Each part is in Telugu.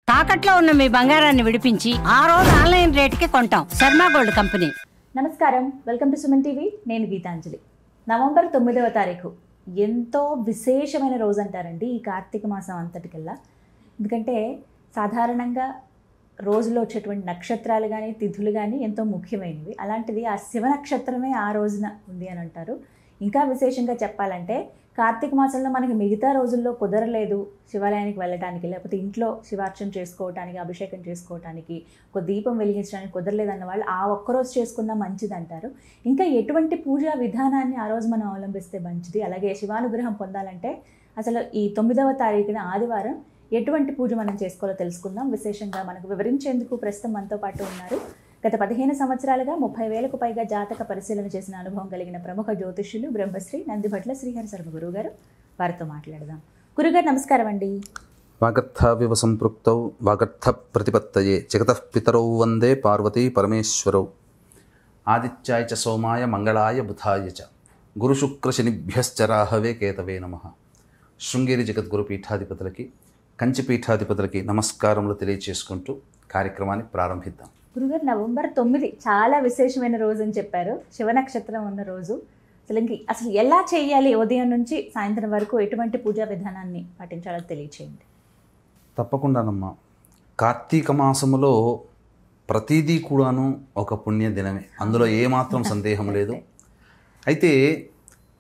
తాకట్లో ఉన్న మీ బంగారాన్ని విడిపించి ఆ రోజు ఆన్లైన్ రేటుకి కొంటాం. Sharma gold company. నమస్కారం, వెల్కమ్ టు సుమన్ టీవీ. నేను గీతాంజలి. నవంబర్ 9వ తారీఖు ఎంతో విశేషమైన రోజు అంటారండి ఈ కార్తీక మాసం అంతటికల్లా. ఎందుకంటే సాధారణంగా రోజులో వచ్చేటువంటి నక్షత్రాలు కానీ తిథులు కానీ ఎంతో ముఖ్యమైనవి. అలాంటిది ఆ శివ నక్షత్రమే ఆ రోజున ఉంది అని అంటారు. ఇంకా విశేషంగా చెప్పాలంటే కార్తీక మాసంలో మనకి మిగతా రోజుల్లో కుదరలేదు శివాలయానికి వెళ్ళడానికి, లేకపోతే ఇంట్లో శివార్చన చేసుకోవటానికి, అభిషేకం చేసుకోవటానికి, ఒక దీపం వెలిగించడానికి కుదరలేదన్న వాళ్ళు ఆ ఒక్కరోజు చేసుకున్నా మంచిది అంటారు. ఇంకా ఎటువంటి పూజా విధానాన్ని ఆ రోజు మనం అవలంబిస్తే మంచిది, అలాగే శివానుగ్రహం పొందాలంటే అసలు ఈ 9వ తారీఖున ఆదివారం ఎటువంటి పూజ మనం చేసుకోవాలో తెలుసుకుందాం. విశేషంగా మనకు వివరించేందుకు ప్రస్తుతం మనతో పాటు ఉన్నారు గత 15 సంవత్సరాలుగా 30,000కు పైగా జాతక పరిశీలన చేసిన అనుభవం కలిగిన ప్రముఖ జ్యోతిష్యులు బ్రహ్మశ్రీ నందిభట్ల శ్రీహరి శర్మ గురుగారు. వారితో మాట్లాడదాం. గురుగారు నమస్కారం అండి. వాగర్థావివ సంపృక్తౌ వాగర్థ ప్రతిపత్తయే జగతః పితరౌ వందే పార్వతీ పరమేశ్వరౌ ఆదిత్యాయ చ సోమాయ మంగళాయ బుధాయ చ గురుశుక్రశనిభ్యశ్చ రాహవే కేతవే నమః. శృంగేరి జగద్గురు పీఠాధిపతులకి, కంచి పీఠాధిపతులకి నమస్కారములు తెలియచేసుకుంటూ కార్యక్రమాన్ని ప్రారంభిద్దాం. గురుగారు, నవంబర్ 9 చాలా విశేషమైన రోజు అని చెప్పారు. శివ నక్షత్రం ఉన్న రోజు. అసలు ఎలా చేయాలి, ఉదయం నుంచి సాయంత్రం వరకు ఎటువంటి పూజా విధానాన్ని పాటించాలో తెలియచేయండి. తప్పకుండానమ్మా. కార్తీక మాసములో ప్రతిదీ కూడాను ఒక పుణ్య దినమే, అందులో ఏమాత్రం సందేహం లేదు. అయితే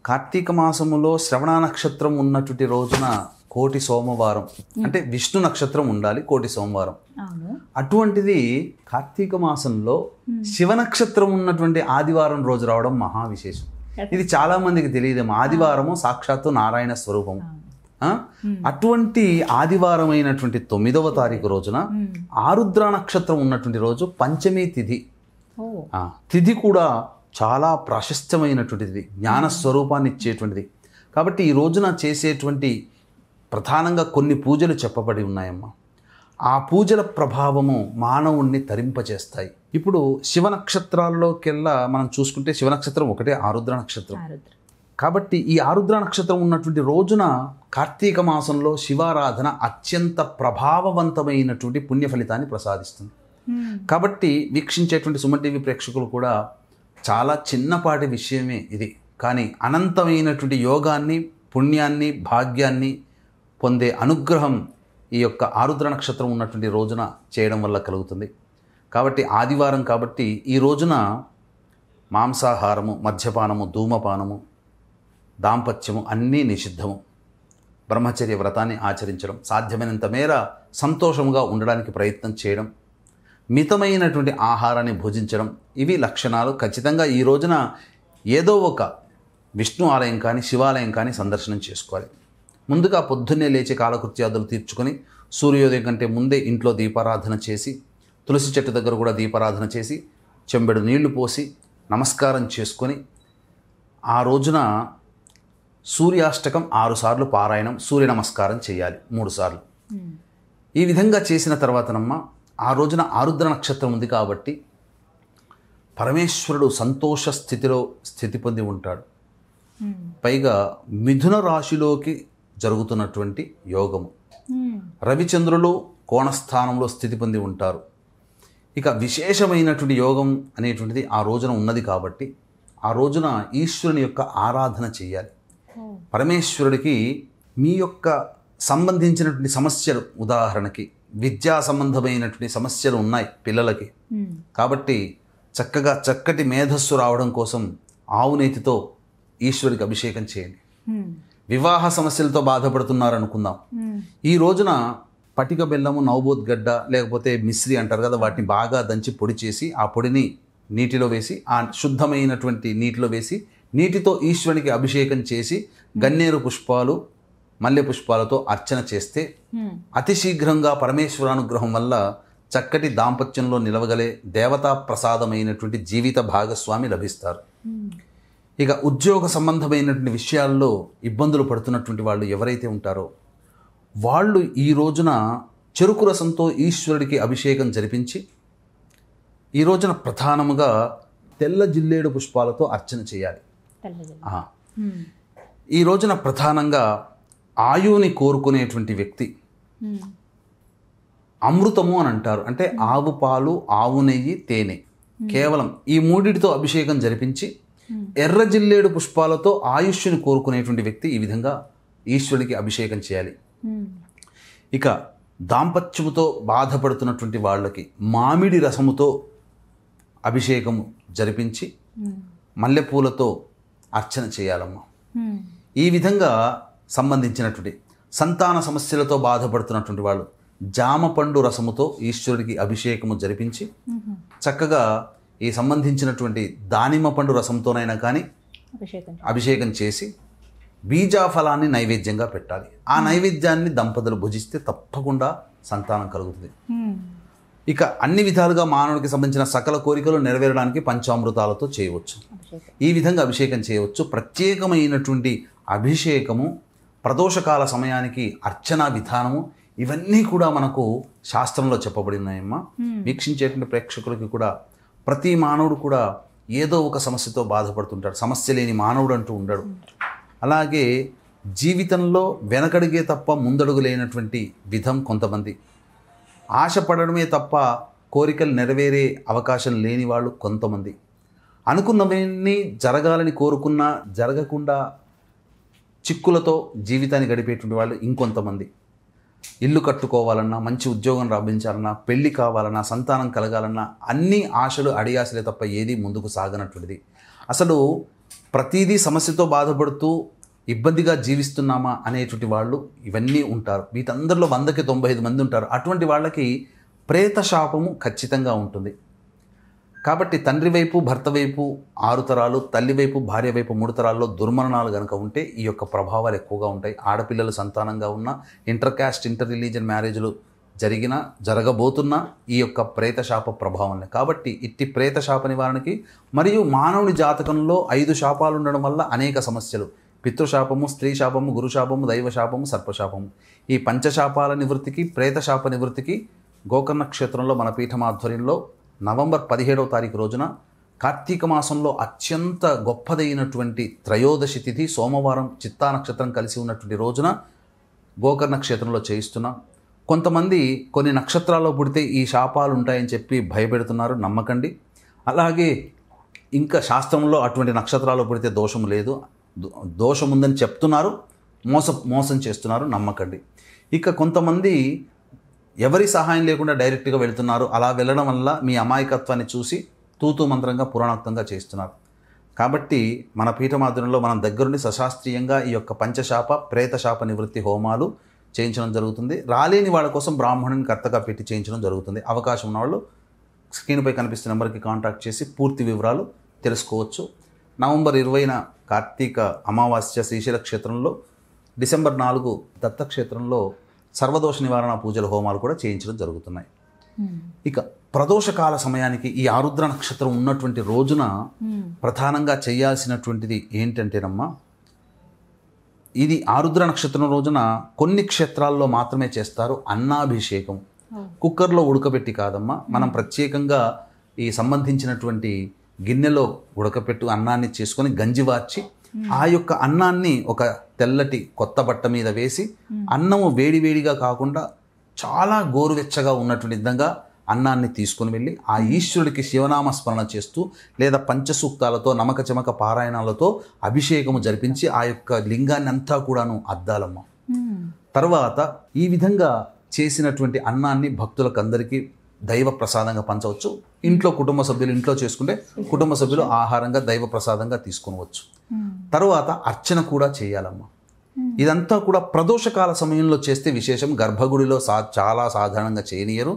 కార్తీక మాసములో శ్రవణ నక్షత్రం ఉన్నటువంటి రోజున కోటి సోమవారం, అంటే విష్ణు నక్షత్రం ఉండాలి కోటి సోమవారం. అటువంటిది కార్తీక మాసంలో శివ నక్షత్రం ఉన్నటువంటి ఆదివారం రోజు రావడం మహా విశేషం. ఇది చాలా మందికి తెలియదేమో. ఆదివారము సాక్షాత్తు నారాయణ స్వరూపం. అటువంటి ఆదివారం అయినటువంటి 9వ తారీఖు రోజున ఆరుద్ర నక్షత్రం ఉన్నటువంటి రోజు పంచమి తిథి. తిథి కూడా చాలా ప్రాశస్త్యమైనటువంటిది, జ్ఞాన స్వరూపాన్ని ఇచ్చేటువంటిది. కాబట్టి ఈ రోజున చేసేటువంటి ప్రధానంగా కొన్ని పూజలు చెప్పబడి ఉన్నాయమ్మా. ఆ పూజల ప్రభావము మానవుణ్ణి తరింపచేస్తాయి. ఇప్పుడు శివ నక్షత్రాల్లోకెల్లా మనం చూసుకుంటే శివ నక్షత్రం ఒకటే ఆరుద్ర నక్షత్రం. కాబట్టి ఈ ఆరుద్ర నక్షత్రం ఉన్నటువంటి రోజున కార్తీక మాసంలో శివారాధన అత్యంత ప్రభావవంతమైనటువంటి పుణ్య ఫలితాన్ని ప్రసాదిస్తుంది. కాబట్టి వీక్షించేటువంటి సుమన్ టీవీ ప్రేక్షకులు కూడా చాలా చిన్నపాటి విషయమే ఇది, కానీ అనంతమైనటువంటి యోగాన్ని, పుణ్యాన్ని, భాగ్యాన్ని పొందే అనుగ్రహం ఈ యొక్క ఆరుద్ర నక్షత్రం ఉన్నటువంటి రోజున చేయడం వల్ల కలుగుతుంది. కాబట్టి ఆదివారం కాబట్టి ఈ రోజున మాంసాహారము, మద్యపానము, ధూమపానము, దాంపత్యము అన్నీ నిషిద్ధము. బ్రహ్మచర్య వ్రతాన్ని ఆచరించడం, సాధ్యమైనంత మేర సంతోషముగా ఉండడానికి ప్రయత్నం చేయడం, మితమైనటువంటి ఆహారాన్ని భుజించడం, ఇవి లక్షణాలు. ఖచ్చితంగా ఈ రోజున ఏదో ఒక విష్ణు ఆలయం కానీ శివాలయం కానీ సందర్శనం చేసుకోవాలి. ముందుగా పొద్దున్నే లేచి కాలకృత్యాదులు తీర్చుకొని సూర్యోదయం కంటే ముందే ఇంట్లో దీపారాధన చేసి, తులసి చెట్టు దగ్గర కూడా దీపారాధన చేసి, చెంబెడు నీళ్లు పోసి నమస్కారం చేసుకొని, ఆ రోజున సూర్యాష్టకం 6 సార్లు పారాయణం, సూర్య నమస్కారం చేయాలి 3 సార్లు. ఈ విధంగా చేసిన తర్వాతనమ్మ ఆ రోజున ఆరుద్ర నక్షత్రం ఉంది కాబట్టి పరమేశ్వరుడు సంతోష స్థితిలో స్థితి పొంది ఉంటాడు. పైగా మిథున రాశిలోకి జరుగుతున్నటువంటి యోగము, రవిచంద్రులు కోణస్థానంలో స్థితి పొంది ఉంటారు. ఇక విశేషమైనటువంటి యోగం అనేటువంటిది ఆ రోజున ఉన్నది కాబట్టి ఆ రోజున ఈశ్వరుని యొక్క ఆరాధన చేయాలి. పరమేశ్వరుడికి మీ యొక్క సంబంధించినటువంటి సమస్యలు, ఉదాహరణకి విద్యా సంబంధమైనటువంటి సమస్యలు ఉన్నాయి పిల్లలకి, కాబట్టి చక్కగా చక్కటి మేధస్సు రావడం కోసం ఆవు నేతితో ఈశ్వరుడికి అభిషేకం చేయండి. వివాహ సమస్యలతో బాధపడుతున్నారనుకుందాం, ఈ రోజున పటిక బెల్లము, నవబోద్గడ్డ లేకపోతే మిశ్రి అంటారు కదా, వాటిని బాగా దంచి పొడి చేసి ఆ పొడిని నీటిలో వేసి, ఆ శుద్ధమైనటువంటి నీటిలో వేసి నీటితో ఈశ్వరునికి అభిషేకం చేసి గన్నేరు పుష్పాలు, మల్లె పుష్పాలతో అర్చన చేస్తే అతి శీఘ్రంగా పరమేశ్వరానుగ్రహం వల్ల చక్కటి దాంపత్యంలో నిలవగలే దేవతా ప్రసాదమైనటువంటి జీవిత భాగస్వామి లభిస్తారు. ఇక ఉద్యోగ సంబంధమైనటువంటి విషయాల్లో ఇబ్బందులు పడుతున్నటువంటి వాళ్ళు ఎవరైతే ఉంటారో వాళ్ళు ఈ రోజున చెరుకు రసంతో ఈశ్వరుడికి అభిషేకం జరిపించి, ఈ రోజున ప్రధానముగా తెల్ల జిల్లేడు పుష్పాలతో అర్చన చేయాలి. ఈ రోజున ప్రధానంగా ఆయువుని కోరుకునేటువంటి వ్యక్తి అమృతము అని అంటారు. అంటే ఆవు పాలు, ఆవు నెయ్యి, తేనె, కేవలం ఈ మూడిటితో అభిషేకం జరిపించి ఎర్ర జిల్లేడు పుష్పాలతో ఆయుష్ని కోరుకునేటువంటి వ్యక్తి ఈ విధంగా ఈశ్వరుడికి అభిషేకం చేయాలి. ఇక దాంపత్యముతో బాధపడుతున్నటువంటి వాళ్ళకి మామిడి రసముతో అభిషేకము జరిపించి మల్లెపూలతో అర్చన చేయాలమ్మా. ఈ విధంగా సంబంధించినటువంటి సంతాన సమస్యలతో బాధపడుతున్నటువంటి వాళ్ళు జామ పండు రసముతో ఈశ్వరుడికి అభిషేకము జరిపించి చక్కగా ఈ సంబంధించినటువంటి దానిమ్మ పండు రసంతోనైనా కానీ అభిషేకం చేసి బీజాఫలాన్ని నైవేద్యంగా పెట్టాలి. ఆ నైవేద్యాన్ని దంపతులు భుజిస్తే తప్పకుండా సంతానం కలుగుతుంది. ఇక అన్ని విధాలుగా మానవుడికి సంబంధించిన సకల కోరికలు నెరవేరడానికి పంచామృతాలతో చేయవచ్చు. ఈ విధంగా అభిషేకం చేయవచ్చు. ప్రత్యేకమైనటువంటి అభిషేకము, ప్రదోషకాల సమయానికి అర్చనా విధానము, ఇవన్నీ కూడా మనకు శాస్త్రంలో చెప్పబడి ఉన్నాయమ్మా. వీక్షించేటువంటి ప్రేక్షకులకి కూడా ప్రతి మానవుడు కూడా ఏదో ఒక సమస్యతో బాధపడుతుంటాడు. సమస్య లేని మానవుడు అంటూ ఉండడు. అలాగే జీవితంలో వెనకడిగే తప్ప ముందడుగు లేనటువంటి విధం కొంతమంది, ఆశపడడమే తప్ప కోరికలు నెరవేరే అవకాశం లేని వాళ్ళు కొంతమంది, అనుకున్నవన్నీ జరగాలని కోరుకున్నా జరగకుండా చిక్కులతో జీవితాన్ని గడిపేటువంటి వాళ్ళు ఇంకొంతమంది, ఇల్లు కట్టుకోవాలన్నా, మంచి ఉద్యోగం లభించాలన్నా, పెళ్లి కావాలన్నా, సంతానం కలగాలన్నా అన్ని ఆశలు అడియాసలే తప్ప ఏది ముందుకు సాగనటువంటిది. అసలు ప్రతిదీ సమస్యతో బాధపడుతూ ఇబ్బందిగా జీవిస్తున్నామా అనేటువంటి వాళ్ళు ఇవన్నీ ఉంటారు. వీటందరిలో 100కి 95 మంది ఉంటారు. అటువంటి వాళ్ళకి ప్రేత శాపము ఖచ్చితంగా ఉంటుంది. కాబట్టి తండ్రి వైపు, భర్త వైపు 6 తరాలు, తల్లి వైపు, భార్య వైపు 3 తరాల్లో దుర్మరణాలు కనుక ఉంటే ఈ యొక్క ప్రభావాలు ఎక్కువగా ఉంటాయి. ఆడపిల్లలు సంతానంగా ఉన్న, ఇంటర్ క్యాస్ట్, ఇంటర్ రిలీజియన్ మ్యారేజ్లు జరిగినా జరగబోతున్నా ఈ యొక్క ప్రేతశాప ప్రభావంలో. కాబట్టి ఇట్టి ప్రేతశాప నివారణకి మరియు మానవుని జాతకంలో 5 శాపాలు ఉండడం వల్ల అనేక సమస్యలు, పితృశాపము, స్త్రీ శాపము, గురుశాపము, దైవశాపము, సర్పశాపము, ఈ పంచశాపాల నివృత్తికి, ప్రేతశాప నివృత్తికి గోకర్ణ క్షేత్రంలో మన పీఠం ఆధ్వర్యంలో నవంబర్ 17వ తారీఖు రోజున కార్తీక మాసంలో అత్యంత గొప్పదైనటువంటి త్రయోదశి తిథి సోమవారం చిత్తా నక్షత్రం కలిసి ఉన్నటువంటి రోజున గోకర్ణ క్షేత్రంలో చేయిస్తున్నాం. కొంతమంది కొన్ని నక్షత్రాల్లో పుడితే ఈ శాపాలు ఉంటాయని చెప్పి భయపెడుతున్నారు, నమ్మకండి. అలాగే ఇంకా శాస్త్రంలో అటువంటి నక్షత్రాల్లో పుడితే దోషం లేదు, దోషం ఉందని చెప్తున్నారు, మోసం చేస్తున్నారు, నమ్మకండి. ఇక కొంతమంది ఎవరి సహాయం లేకుండా డైరెక్ట్గా వెళ్తున్నారు. అలా వెళ్ళడం వల్ల మీ అమాయకత్వాన్ని చూసి తూతూ మంత్రంగా పురాణోక్తంగా చేస్తున్నారు. కాబట్టి మన పీఠమాధ్వర్యంలో మనం దగ్గరుండి సశాస్త్రీయంగా ఈ యొక్క పంచశాప, ప్రేతశాప నివృత్తి హోమాలు చేయించడం జరుగుతుంది. రాలేని వాళ్ళ కోసం బ్రాహ్మణుని కర్తగా పెట్టి చేయించడం జరుగుతుంది. అవకాశం ఉన్నవాళ్ళు స్క్రీన్పై కనిపిస్తున్న నెంబర్కి కాంటాక్ట్ చేసి పూర్తి వివరాలు తెలుసుకోవచ్చు. నవంబర్ 20న కార్తీక అమావాస్య శ్రీశైల క్షేత్రంలో, డిసెంబర్ 4 దత్తక్షేత్రంలో సర్వదోష నివారణ పూజల హోమాలు కూడా చేయించడం జరుగుతున్నాయి. ఇక ప్రదోషకాల సమయానికి ఈ ఆరుద్ర నక్షత్రం ఉన్నటువంటి రోజున ప్రధానంగా చేయాల్సినటువంటిది ఏంటంటేనమ్మా, ఇది ఆరుద్ర నక్షత్రం రోజున కొన్ని క్షేత్రాల్లో మాత్రమే చేస్తారు అన్నాభిషేకం. కుక్కర్లో ఉడకబెట్టి కాదమ్మా, మనం ప్రత్యేకంగా ఈ సంబంధించినటువంటి గిన్నెలో ఉడకపెట్టు అన్నాన్ని చేసుకొని గంజివార్చి ఆ యొక్క అన్నాన్ని ఒక తెల్లటి కొత్త బట్ట మీద వేసి, అన్నము వేడివేడిగా కాకుండా చాలా గోరువెచ్చగా ఉన్నటువంటి విధంగా అన్నాన్ని తీసుకుని వెళ్ళి ఆ ఈశ్వరుడికి శివనామ స్మరణ చేస్తూ లేదా పంచసూక్తాలతో, నమక చమక పారాయణాలతో అభిషేకము జరిపించి ఆ యొక్క లింగాన్ని అంతా కూడాను అద్దాలమ్మ. తర్వాత ఈ విధంగా చేసినటువంటి అన్నాన్ని భక్తులకు అందరికీ దైవ ప్రసాదంగా పంచవచ్చు. ఇంట్లో కుటుంబ సభ్యులు ఇంట్లో చేసుకుంటే కుటుంబ సభ్యులు ఆహారంగా దైవ ప్రసాదంగా తీసుకొనవచ్చు. తర్వాత అర్చన కూడా చేయాలమ్మా. ఇదంతా కూడా ప్రదోషకాల సమయంలో చేస్తే విశేషం. గర్భగుడిలో చాలా సాధారణంగా చేయనీయరు,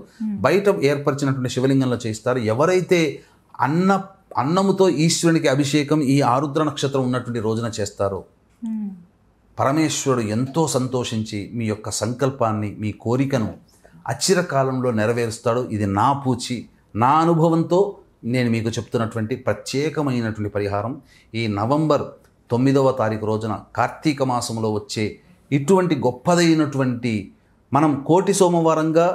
బయట ఏర్పరిచినటువంటి శివలింగంలో చేస్తారు. ఎవరైతే అన్నముతో ఈశ్వరునికి అభిషేకం ఈ ఆరుద్ర నక్షత్రం ఉన్నటువంటి రోజున చేస్తారో పరమేశ్వరుడు ఎంతో సంతోషించి మీ యొక్క సంకల్పాన్ని, మీ కోరికను అచిరకాలంలో నెరవేరుస్తాడు. ఇది నా పూచి, నా అనుభవంతో నేను మీకు చెప్తున్నటువంటి ప్రత్యేకమైనటువంటి పరిహారం. ఈ నవంబర్ 9వ తారీఖు రోజున కార్తీక మాసంలో వచ్చే ఇటువంటి గొప్పదైనటువంటి, మనం కోటి సోమవారంగా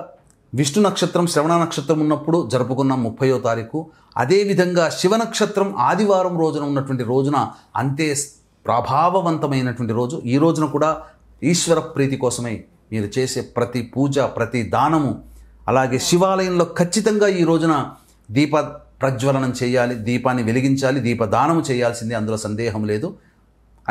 విష్ణు నక్షత్రం శ్రవణ నక్షత్రం ఉన్నప్పుడు జరుపుకున్నాం 30వ తారీఖు. అదేవిధంగా శివ నక్షత్రం ఆదివారం రోజున ఉన్నటువంటి రోజున అంతే ప్రభావవంతమైనటువంటి రోజు. ఈ రోజున కూడా ఈశ్వర ప్రీతి కోసమై మీరు చేసే ప్రతి పూజ, ప్రతి దానము అలాగే శివాలయంలో ఖచ్చితంగా ఈ రోజున దీప ప్రజ్వలనం చేయాలి, దీపాన్ని వెలిగించాలి, దీపదానం చేయాల్సిందే, అందులో సందేహం లేదు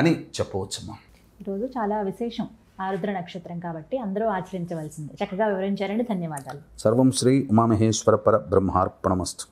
అని చెప్పవచ్చమ్మా. ఈరోజు చాలా విశేషం, ఆరుద్ర నక్షత్రం కాబట్టి అందరూ ఆచరించవలసిందే. చక్కగా వివరించారండి, ధన్యవాదాలు. సర్వం శ్రీ ఉమామహేశ్వర పర బ్రహ్మార్పణమస్తు.